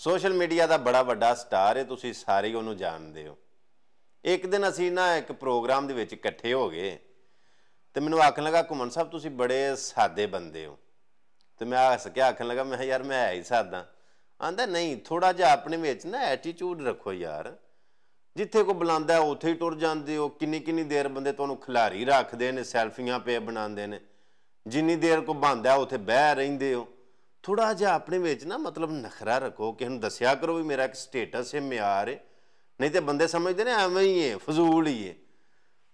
Social media का बड़ा वड्डा स्टार है, तुसीं सारे ही उहनूं जानदे हो। एक दिन असीं ना एक प्रोग्राम दे विच इकट्ठे हो गए तो मैनूं आखन लगा घुमन साहब तुसीं बड़े सादे बंदे हो। तो मैं हस के आखन लगा मैं यार मैं है ही सादा। आंदा नहीं थोड़ा जिहा अपने विच ना एटीट्यूड रखो यार, जिथे कोई बुलांदा उत्थे ही टुर जांदे हो। किन्नी किन्नी देर बंदे तुहानूं खिलारी रखदे ने, सैल्फियां पे बनांदे ने, जिन्नी देर कोई बनदा उत्थे बह रहिंदे हो। थोड़ा जिहा अपने विच ना मतलब नखरा रखो, किसे नूं दस्सिया करो भी मेरा एक स्टेटस है, म्यार है, नहीं तो बंदे समझते ने एवें ही है, फजूल ही है।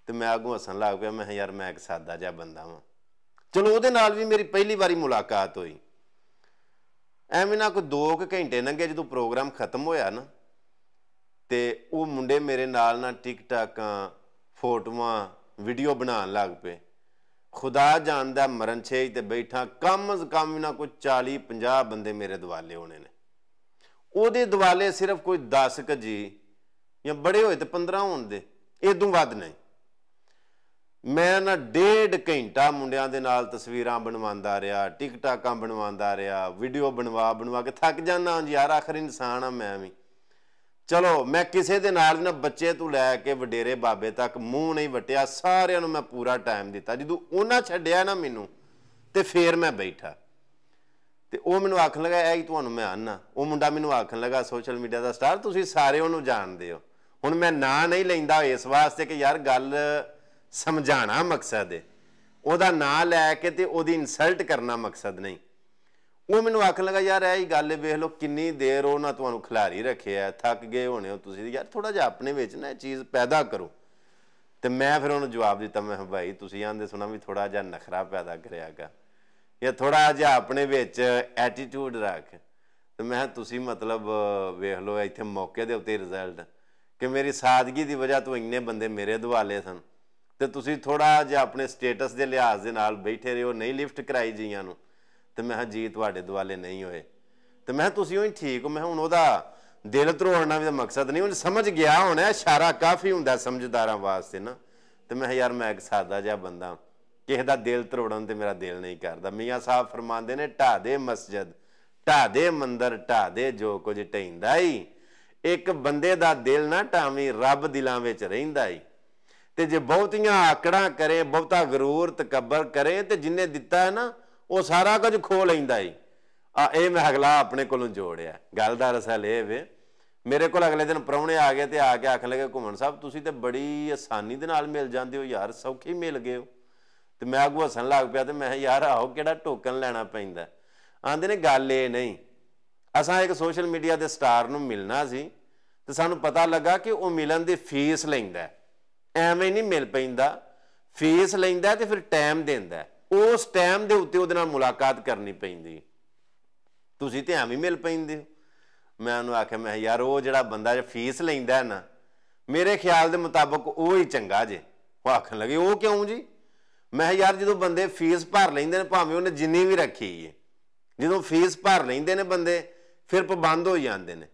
तो मैं अगों हसन लग पिया, मैं यार मैं एक सादा जिहा बंदा वां। चलो उहदे नाल भी मेरी पहली बारी मुलाकात हुई। एवें ना कोई 2 घंटे लंघे, जो प्रोग्राम खत्म होया ना तो वो मुंडे मेरे नाल ना टिकटाकां फोटोआं वीडियो बनाउण लग पे। खुदा जानदा मरन छेज ते बैठा कम अज कम ना कोई 40-50 बंदे मेरे दुआले होने ने। ਉਹਦੇ दुआले सिर्फ कोई 10 क जी या बड़े होए तो 15 होण दे, इदों वध नहीं। मैं ना 1.5 घंटा मुंडियां दे नाल तस्वीरां बनवांदा रहा, टिकटाकां बनवांदा रहा, वीडियो बनवा के थक जाना यार, आखिर इंसान हाँ मैं भी। चलो मैं किसी दे नाल ना बच्चे तो लैके वडेरे बाबे तक मूँह नहीं वटिया, सारिਆਂ ਨੂੰ मैं पूरा टाइम दिता। जो उन्हें छड्डिया ना मैनू तो फिर मैं बैठा तो वह मैनू आखन लगा यही तुहानूं मैं आना। वो मुंडा मैनू आखन लगा सोशल मीडिया का स्टार तुसीं सारे उहनूं जानदे हो। हुण मैं ना नहीं लैंदा इस वास्ते कि यार गल समझाना मकसद है, उहदा नां लैके ते उहदी इंसल्ट करना मकसद नहीं। वो मैनू आखन लगा यार यही गल वेख लो किन्नी देर वो ना तुहानूं खिलारी रखे है, थक गए होने हो तुसीं, यार थोड़ा जिहा अपने विच ना चीज़ पैदा करो। तो मैं फिर उन्होंने जवाब दिता, मैं भाई तुसीं आंदे सुना भी थोड़ा जिहा नखरा पैदा करिया कर, या थोड़ा जिहा अपने विच एटीट्यूड रख। तो मैं तुसीं मतलब वेख लो इत्थे मौके दे उत्ते रिजल्ट कि मेरी सादगी की वजह तो इन्ने बंदे मेरे दुआले सन, तो तुसीं थोड़ा जिहा अपने स्टेटस के लिहाज के नाल बैठे रहे हो, नहीं लिफ्ट कराई जीआं नूं। तो मैं जी तुहाडे दुआले नहीं होए। तो मैं तुसीं ही ठीक हो। मैं हुण उहदा दिल त्रोड़ना भी मकसद नहीं, उन्हें समझ गया होना, इशारा काफ़ी हुंदा समझदारां वास्ते ना। तो मैं यार मैं एक सादा जिहा बंदा, किसी का दिल त्रोड़न ते मेरा दिल नहीं करता। मियाँ साहब फरमांदे ने ढा दे मस्जिद, ढा दे मंदिर, ढा दे जो कुछ ढहिंदा ही, एक बंदे दा दिल ना ढावीं, रब दिलां विच रहिंदा ही। ते जे बहुतियां आकड़ां करे, बहुता गरूर तकबर करे, तो जिन्हें दिता है ना वो सारा कुछ खो लैंदा ही। ये मैं अगला अपने कोलों जोड़िया। गल दरअसल ये वे, मेरे को अगले दिन प्राहुणे आ गए तो आके आखन लगे घुमन साहब तुसीं ते बड़ी आसानी दे नाल मिल जांदे हो यार, सौखे मिल गए हो। तो मैं अगों हसन लग पिया, तो मैं यार आओ किहड़ा टोकन लैना पैंदा। आंदे ने गल ये नहीं, असां एक सोशल मीडिया के स्टार नूं मिलना सी तो सानूं पता लगा कि वह मिलन की फीस लैंदा, एवें नहीं मिल पैंदा, फीस लैंदा तो फिर टाइम देंदा, उस टाइम के उत्ते उहदे नाल मुलाकात करनी पैंदी। तुसीं ते एवें मिल पैंदे हो। मैं उन्होंने आख्या मैं यार वो जिहड़ा बंदा फीस लैंदा है ना, मेरे ख्याल के मुताबिक वो ही चंगा जे। वो आखन लगे वो क्यों जी? मैं यार जो बंदे फीस भर लेंदे ने, भावें उन्हें जिन्नी भी रखी है, जो फीस भर लेंदे ने बंदे फिर पाबंद हो जाते हैं,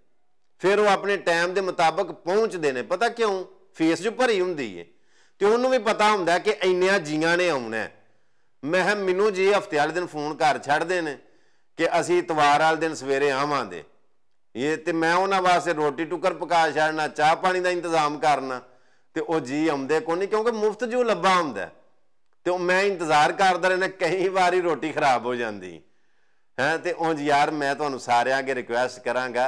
फिर वो अपने टाइम के मुताबिक पहुँचते हैं। पता क्यों? फीस जो भरी होंदी है तो उन्होंने भी पता होंदा कि इन्नियां जियां ने आउणा है। मैं मैनू जी हफ्ते वाले दिन फोन कर छड्डदे ने कि असीं इतवार वाले दिन सवेरे आवांगे, ये तो मैं उन्होंने वास्ते रोटी टुकर पका छड़ना, चाह पानी का इंतजाम करना, तो वह जी आउंदे कोई नहीं क्योंकि मुफ्त जो लब्भा हुंदा। तो मैं इंतजार करता रहना, कई बारी रोटी खराब हो जाती है। तो उंज यार मैं तुहानूं सारिआं अगे रिक्वेस्ट करांगा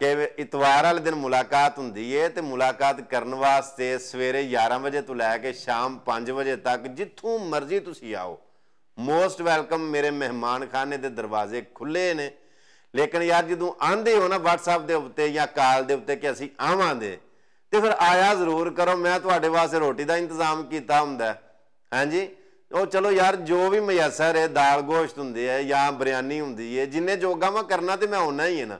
कि इतवार वाले दिन मुलाकात हुंदी है, तो मुलाकात करने वास्ते सवेरे 11 बजे तो लैके शाम 5 बजे तक जिथों मर्जी तुसीं आओ, मोस्ट वैलकम। मेरे मेहमान खाने के दरवाजे खुले ने। लेकिन यार जो आंदे हो ना WhatsApp के उत्ते या कॉल के उत्ते कि असीं आवांगे, तो फिर आया जरूर करो। मैं तुहाडे वास्ते रोटी का इंतजाम किया हुंदा। हाँ जी, वो चलो यार जो भी मयसर है, दाल गोश्त हुंदे है या बिरयानी हुंदी है, जिन्हें जोगा मैं करना तो मैं उन्ना ही है ना।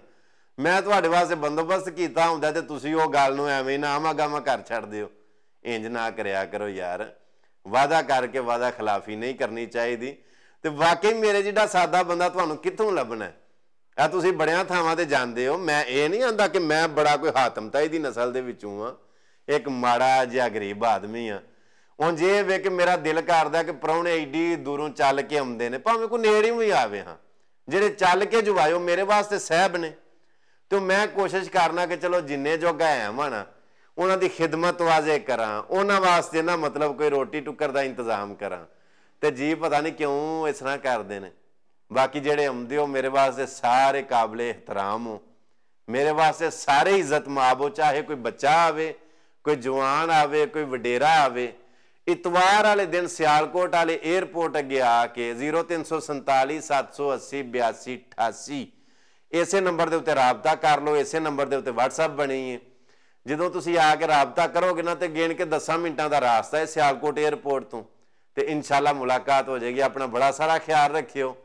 मैं तुहाडे वास्ते बंदोबस्त किया हुंदा ते तुसीं वो गल नूं एवें ना आमा गामा कर छड्डदे हो। इंज ना करिया करो यार, वादा करके वादा खिलाफी नहीं करनी चाहिए। तो वाकई मेरे जिहड़ा सादा बंदा तुहानूं कित्थों लभना है? आ तुसीं बड़ियां थावां ते जांदे हो। मैं ये नहीं आंदा कि मैं बड़ा कोई हातम ताई दी नस्ल दे विचों हाँ, एक माड़ा जिहा गरीब आदमी हाँ। हुण जे वे कि मेरा दिल करदा कि प्राहुणे एडी दूरों चल के आउंदे ने, भावें कोई नेड़े भी आवे, हाँ जिहड़े चल के जो आयो मेरे वास्ते साहब ने। तो मैं कोशिश करना कि चलो जिन्ने जोगा है वा ना उन्हों की खिदमत वाजे करा, उन्होंने वास्ते ना मतलब कोई रोटी टुकर का इंतजाम करा। तो जी पता नहीं क्यों इस तरह करते हैं। बाकी जेडे आउंदे हो मेरे वास्ते सारे काबिले एहतराम हो, मेरे वास्ते सारे इज्जत माब हो, चाहे कोई बच्चा आवे, कोई जवान आवे, कोई वडेरा आवे। इतवार वाले दिन सियालकोट वाले एयरपोर्ट अगे आके 0347 780 82 88 इसे नंबर के उत्ते राबता कर लो, इसे नंबर के उत्ते WhatsApp बनी है। जो तुम आके राबता करोगे ना तो गिन के 10 मिनटों का रास्ता है सियालकोट एयरपोर्ट तो इंशाल्लाह मुलाकात हो जाएगी। अपना बड़ा सारा ख्याल रखियो।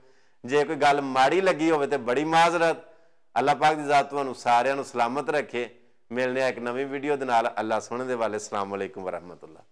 जे कोई गल माड़ी लगी हो तो बड़ी माजरत। अल्लाह पाक की ज़ात तुहानू सारिआं नू सलामत रखे। मिलने एक नवी वीडियो दे नाल। अल्लाह सुनने दे वाले। अस्सलाम वालेकुम वरहमतुल्लाह।